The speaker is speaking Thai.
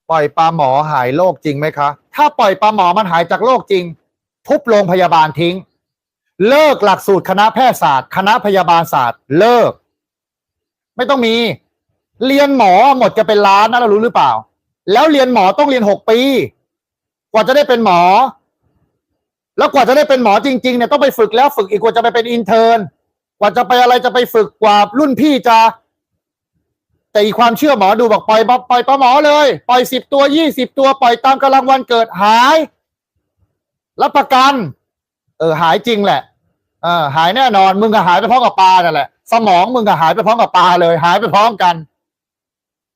ปล่อยปลาหมอหายโรคจริงไหมคะถ้าปล่อยปลาหมอมันหายจากโรคจริงทุบโรงพยาบาลทิ้งเลิกหลักสูตรคณะแพทยศาสตร์คณะพยาบาลศาสตร์เลิกไม่ต้องมีเรียนหมอหมดจะเป็นล้านนะเรารู้หรือเปล่าแล้วเรียนหมอต้องเรียน6 ปีกว่าจะได้เป็นหมอแล้วกว่าจะได้เป็นหมอจริงๆเนี่ยต้องไปฝึกแล้วฝึกอีกกว่าจะไปเป็นอินเทอร์นกว่าจะไปอะไรจะไปฝึกกว่ารุ่นพี่จะแต่อีกความเชื่อหมอดูบอกปล่อยปลาหมอเลยปล่อย10 ตัว20 ตัวปล่อยตามกำลังวันเกิดหายรับประกันหายจริงแหละหายแน่นอนมึงก็หายไปพร้อมกับปลานั่นแหละสมองมึงก็หายไปพร้อมกับปลาเลยหายไปพร้อมกัน